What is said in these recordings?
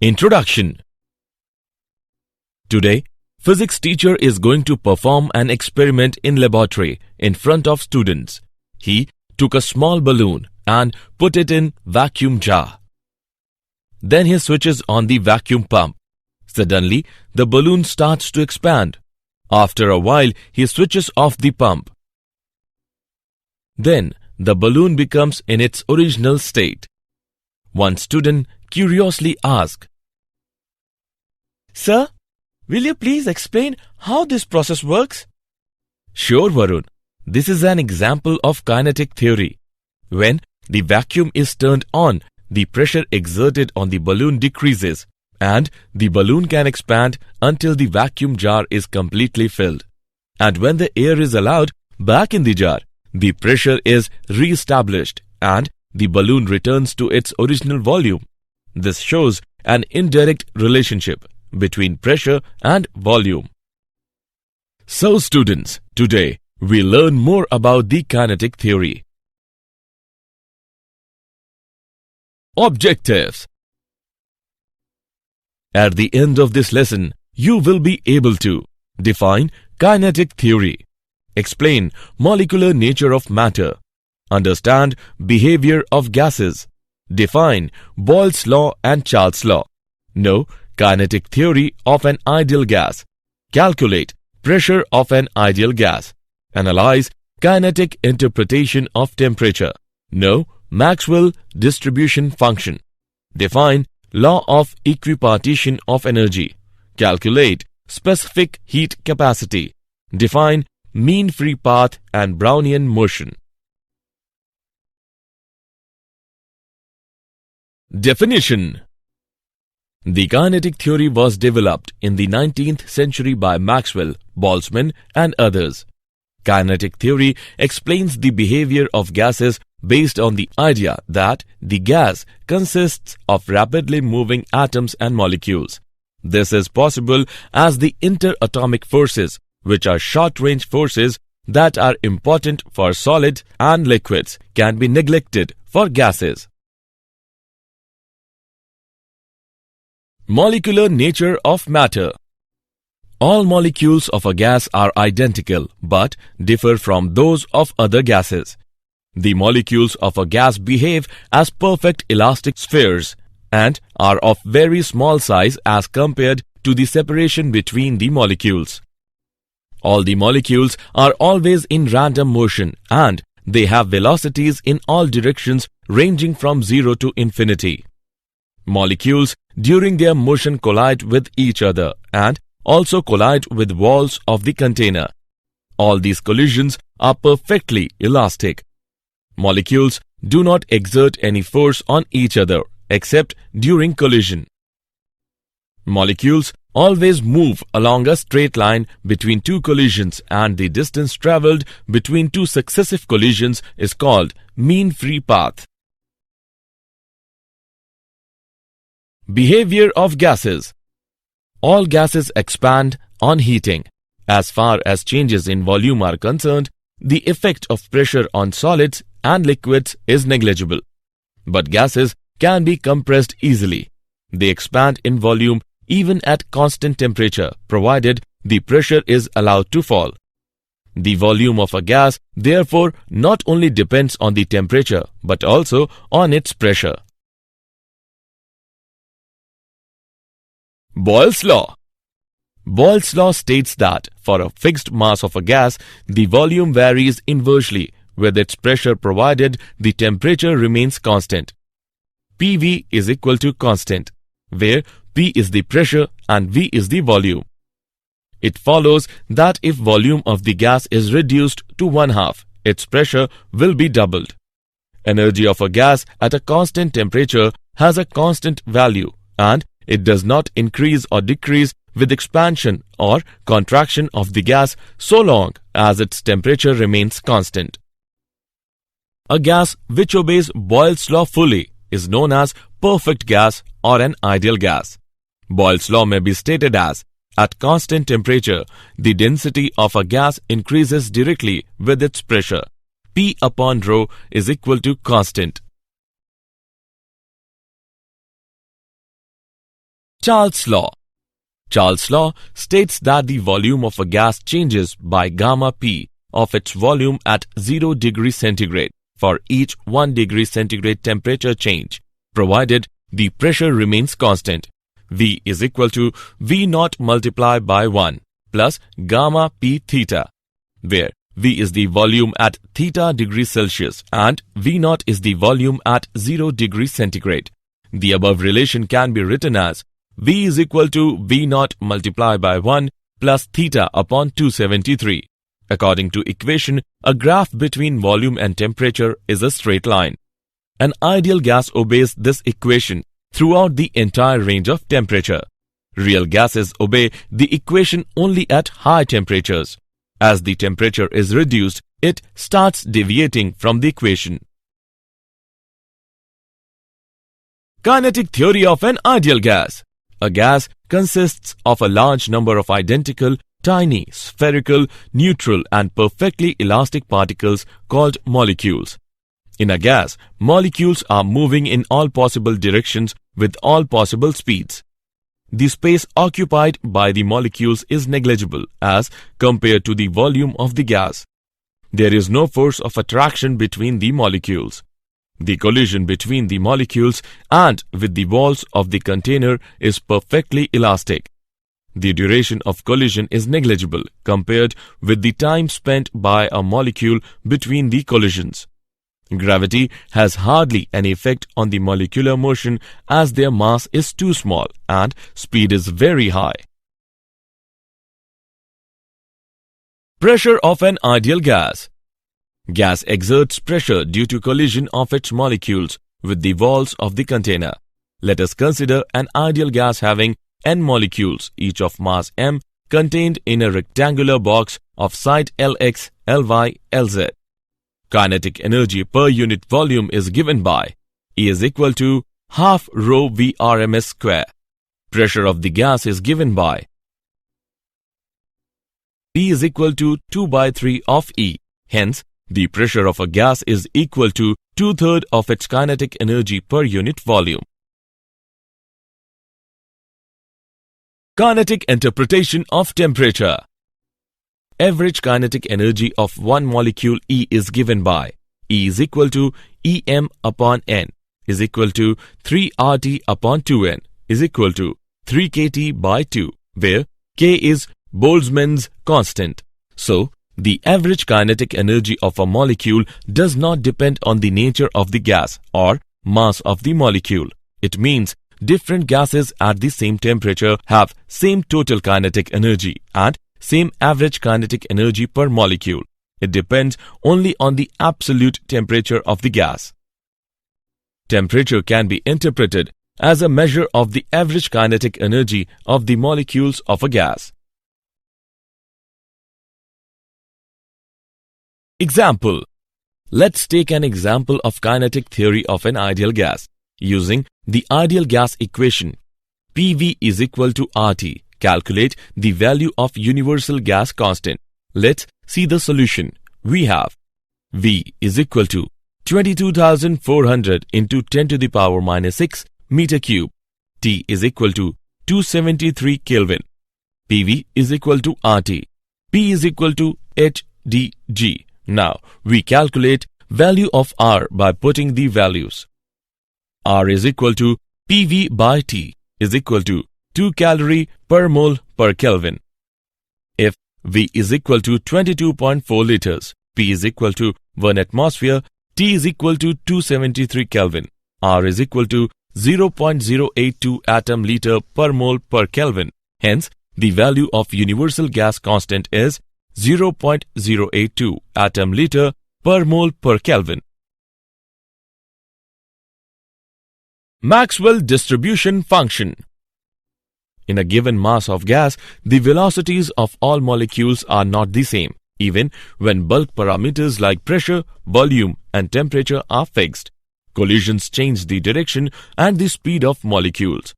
Introduction. Today, physics teacher is going to perform an experiment in laboratory in front of students. He took a small balloon and put it in vacuum jar. Then he switches on the vacuum pump. Suddenly, the balloon starts to expand. After a while, he switches off the pump. Then, the balloon becomes in its original state. One student curiously asked, "Sir, will you please explain how this process works?" "Sure, Varun. This is an example of kinetic theory. When the vacuum is turned on, the pressure exerted on the balloon decreases, and the balloon can expand until the vacuum jar is completely filled. And when the air is allowed back in the jar, the pressure is re-established and the balloon returns to its original volume. This shows an indirect relationship between pressure and volume." So students, today we learn more about the kinetic theory. Objectives. At the end of this lesson, you will be able to define kinetic theory, explain molecular nature of matter, understand behavior of gases, define Boyle's law and Charles' law, know kinetic theory of an ideal gas, calculate pressure of an ideal gas, analyze kinetic interpretation of temperature, know Maxwell distribution function, define law of equipartition of energy, calculate specific heat capacity, define mean free path and Brownian motion. Definition. The kinetic theory was developed in the 19th century by Maxwell, Boltzmann and others. Kinetic theory explains the behavior of gases based on the idea that the gas consists of rapidly moving atoms and molecules. This is possible as the interatomic forces, which are short-range forces that are important for solids and liquids, can be neglected for gases. Molecular nature of matter. All molecules of a gas are identical but differ from those of other gases. The molecules of a gas behave as perfect elastic spheres and are of very small size as compared to the separation between the molecules. All the molecules are always in random motion and they have velocities in all directions ranging from 0 to infinity. Molecules during their motion collide with each other and also collide with walls of the container. All these collisions are perfectly elastic. Molecules do not exert any force on each other except during collision. Molecules always move along a straight line between two collisions, and the distance traveled between two successive collisions is called mean free path. Behavior of gases. All gases expand on heating. As far as changes in volume are concerned, the effect of pressure on solids and liquids is negligible. But gases can be compressed easily. They expand in volume even at constant temperature, provided the pressure is allowed to fall. The volume of a gas, therefore, not only depends on the temperature, but also on its pressure. Boyle's law. Boyle's law states that for a fixed mass of a gas, the volume varies inversely with its pressure provided the temperature remains constant. PV is equal to constant, where P is the pressure and V is the volume. It follows that if volume of the gas is reduced to 1/2, its pressure will be doubled. Energy of a gas at a constant temperature has a constant value and it does not increase or decrease with expansion or contraction of the gas so long as its temperature remains constant. A gas which obeys Boyle's law fully is known as perfect gas or an ideal gas. Boyle's law may be stated as, at constant temperature, the density of a gas increases directly with its pressure. P upon rho is equal to constant. Charles' law. Charles' law states that the volume of a gas changes by gamma P of its volume at 0 degrees centigrade for each 1 degree centigrade temperature change, provided the pressure remains constant. V is equal to V naught multiplied by 1 plus gamma P theta, where V is the volume at theta degrees Celsius and V naught is the volume at 0 degrees centigrade. The above relation can be written as V is equal to V naught multiplied by 1 plus theta upon 273. According to equation, a graph between volume and temperature is a straight line. An ideal gas obeys this equation throughout the entire range of temperature. Real gases obey the equation only at high temperatures. As the temperature is reduced, it starts deviating from the equation. Kinetic theory of an ideal gas. A gas consists of a large number of identical, tiny, spherical, neutral and perfectly elastic particles called molecules. In a gas, molecules are moving in all possible directions with all possible speeds. The space occupied by the molecules is negligible as compared to the volume of the gas. There is no force of attraction between the molecules. The collision between the molecules and with the walls of the container is perfectly elastic. The duration of collision is negligible compared with the time spent by a molecule between the collisions. Gravity has hardly any effect on the molecular motion as their mass is too small and speed is very high. Pressure of an ideal gas. Gas exerts pressure due to collision of its molecules with the walls of the container. Let us consider an ideal gas having n molecules, each of mass m, contained in a rectangular box of site Lx, Ly, Lz. Kinetic energy per unit volume is given by E is equal to half rho V RMS square. Pressure of the gas is given by P is equal to 2 by 3 of E. Hence, the pressure of a gas is equal to 2/3 of its kinetic energy per unit volume. Kinetic interpretation of temperature. Average kinetic energy of one molecule E is given by E is equal to Em upon N is equal to 3 RT upon 2N is equal to 3 kT by 2, where K is Boltzmann's constant. So, the average kinetic energy of a molecule does not depend on the nature of the gas or mass of the molecule. It means different gases at the same temperature have same total kinetic energy and same average kinetic energy per molecule. It depends only on the absolute temperature of the gas. Temperature can be interpreted as a measure of the average kinetic energy of the molecules of a gas. Example. Let's take an example of kinetic theory of an ideal gas. Using the ideal gas equation, PV is equal to RT. Calculate the value of universal gas constant. Let's see the solution. We have V is equal to 22,400 into 10 to the power minus 6 meter cube. T is equal to 273 Kelvin. PV is equal to RT. P is equal to HDG. Now, we calculate value of R by putting the values. R is equal to PV by T is equal to 2 calorie per mole per Kelvin. If V is equal to 22.4 liters, P is equal to 1 atmosphere, T is equal to 273 Kelvin, R is equal to 0.082 atom liter per mole per Kelvin. Hence, the value of universal gas constant is 0.082 atom liter per mole per Kelvin. Maxwell distribution function. In a given mass of gas, the velocities of all molecules are not the same, even when bulk parameters like pressure, volume, and temperature are fixed. Collisions change the direction and the speed of molecules.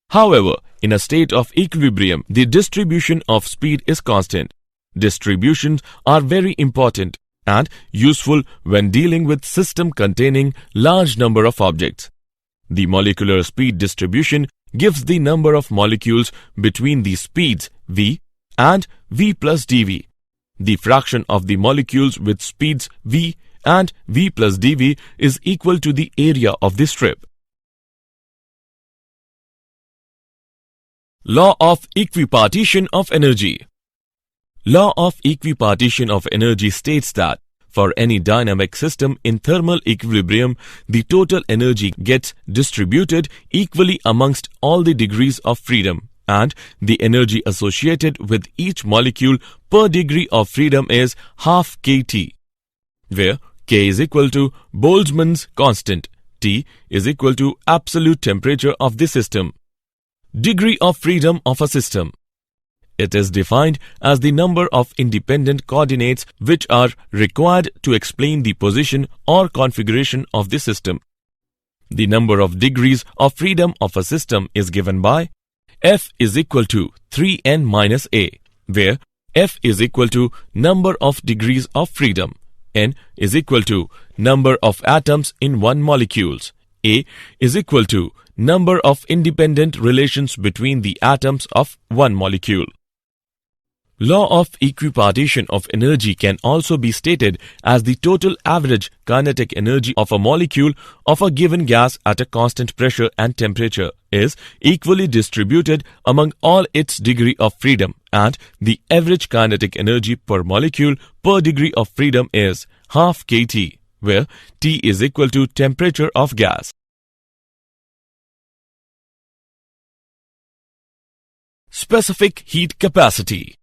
However, in a state of equilibrium, the distribution of speed is constant. Distributions are very important and useful when dealing with system containing large number of objects. The molecular speed distribution gives the number of molecules between the speeds v and v plus dv. The fraction of the molecules with speeds v and v plus dv is equal to the area of the strip. Law of equipartition of energy. Law of equipartition of energy states that for any dynamic system in thermal equilibrium, the total energy gets distributed equally amongst all the degrees of freedom, and the energy associated with each molecule per degree of freedom is half kT, where K is equal to Boltzmann's constant, T is equal to absolute temperature of the system. Degree of freedom of a system. It is defined as the number of independent coordinates which are required to explain the position or configuration of the system. The number of degrees of freedom of a system is given by F is equal to 3n minus a, where F is equal to number of degrees of freedom, n is equal to number of atoms in one molecules, a is equal to number of independent relations between the atoms of one molecule. Law of equipartition of energy can also be stated as the total average kinetic energy of a molecule of a given gas at a constant pressure and temperature is equally distributed among all its degree of freedom, and the average kinetic energy per molecule per degree of freedom is half kT, where T is equal to temperature of gas. Specific heat capacity.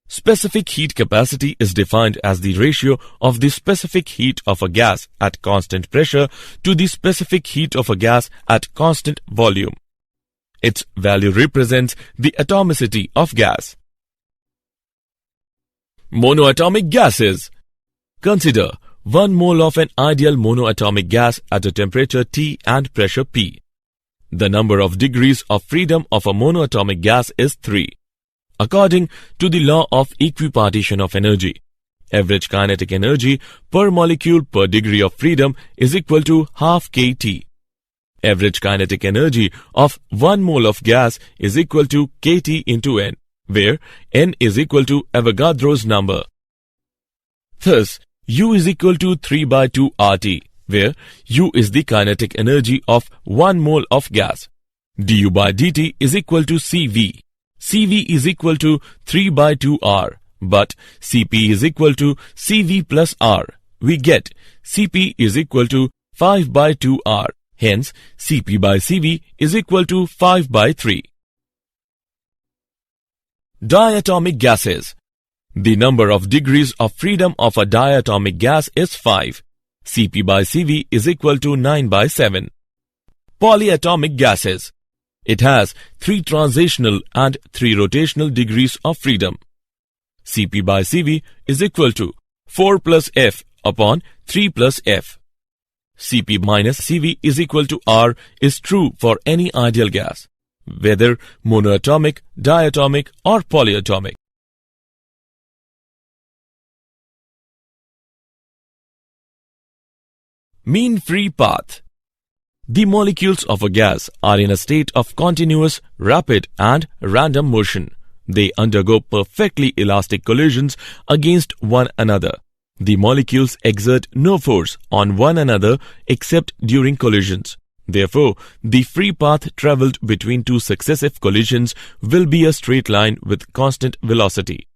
Specific heat capacity is defined as the ratio of the specific heat of a gas at constant pressure to the specific heat of a gas at constant volume. Its value represents the atomicity of gas. Monoatomic gases. Consider 1 mole of an ideal monoatomic gas at a temperature T and pressure P. The number of degrees of freedom of a monoatomic gas is 3. According to the law of equipartition of energy, average kinetic energy per molecule per degree of freedom is equal to half kT. Average kinetic energy of 1 mole of gas is equal to kT into n, where n is equal to Avogadro's number. Thus, U is equal to 3 by 2 RT, where U is the kinetic energy of 1 mole of gas. Du by dt is equal to Cv. Cv is equal to 3 by 2 R, but Cp is equal to Cv plus R. We get Cp is equal to 5 by 2 R. Hence, Cp by Cv is equal to 5 by 3. Diatomic gases. The number of degrees of freedom of a diatomic gas is 5. Cp by Cv is equal to 9 by 7. Polyatomic gases. It has 3 translational and 3 rotational degrees of freedom. Cp by Cv is equal to 4 plus F upon 3 plus F. Cp minus Cv is equal to R is true for any ideal gas, whether monoatomic, diatomic or polyatomic. Mean free path. The molecules of a gas are in a state of continuous, rapid and random motion. They undergo perfectly elastic collisions against one another. The molecules exert no force on one another except during collisions. Therefore, the free path travelled between two successive collisions will be a straight line with constant velocity.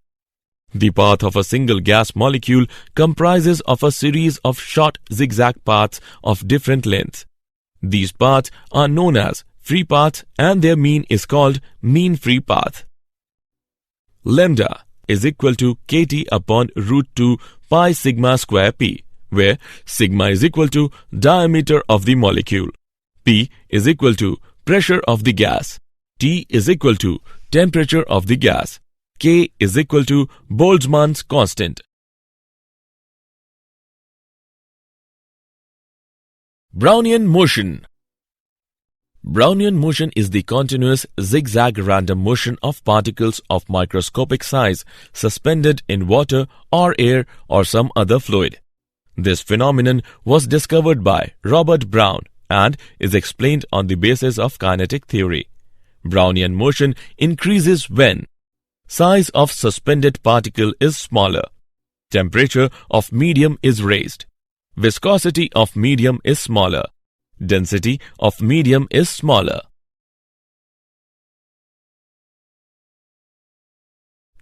The path of a single gas molecule comprises of a series of short zigzag paths of different lengths. These paths are known as free paths and their mean is called mean free path. Lambda is equal to kT upon root 2 pi sigma square p, where sigma is equal to diameter of the molecule, p is equal to pressure of the gas, T is equal to temperature of the gas, K is equal to Boltzmann's constant. Brownian motion. Brownian motion is the continuous zigzag random motion of particles of microscopic size suspended in water or air or some other fluid. This phenomenon was discovered by Robert Brown and is explained on the basis of kinetic theory. Brownian motion increases when size of suspended particle is smaller, temperature of medium is raised, viscosity of medium is smaller, density of medium is smaller.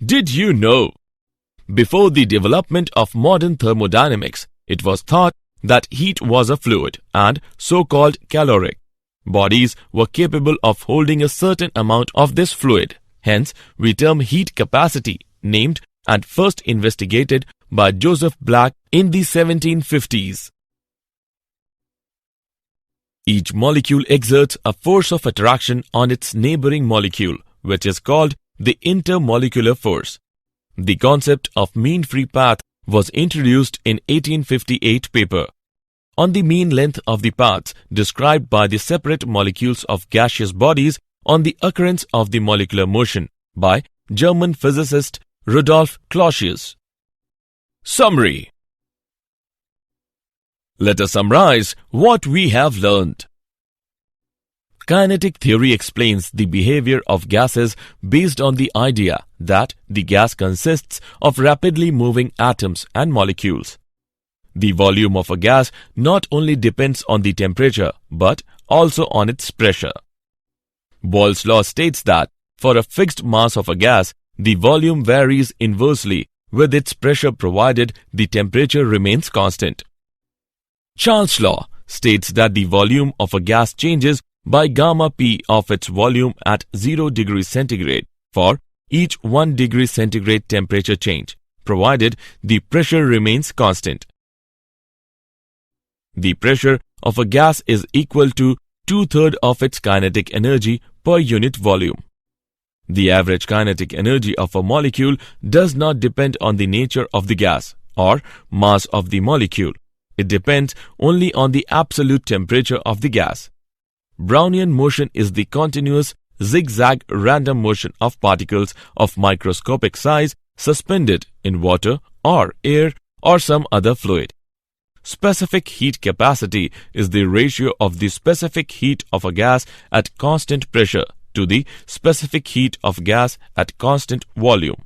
Did you know? Before the development of modern thermodynamics, it was thought that heat was a fluid and so-called caloric. Bodies were capable of holding a certain amount of this fluid. Hence, we term heat capacity, named and first investigated by Joseph Black in the 1750s. Each molecule exerts a force of attraction on its neighboring molecule, which is called the intermolecular force. The concept of mean free path was introduced in 1858 paper on the mean length of the paths described by the separate molecules of gaseous bodies on the occurrence of the molecular motion by German physicist Rudolf Clausius. Summary. Let us summarize what we have learned. Kinetic theory explains the behavior of gases based on the idea that the gas consists of rapidly moving atoms and molecules. The volume of a gas not only depends on the temperature but also on its pressure. Boyle's law states that for a fixed mass of a gas, the volume varies inversely with its pressure provided the temperature remains constant. Charles' law states that the volume of a gas changes by gamma P of its volume at 0 degrees centigrade for each 1 degree centigrade temperature change, provided the pressure remains constant. The pressure of a gas is equal to 2/3 of its kinetic energy per unit volume. The average kinetic energy of a molecule does not depend on the nature of the gas or mass of the molecule. It depends only on the absolute temperature of the gas. Brownian motion is the continuous zigzag random motion of particles of microscopic size suspended in water or air or some other fluid. Specific heat capacity is the ratio of the specific heat of a gas at constant pressure to the specific heat of gas at constant volume.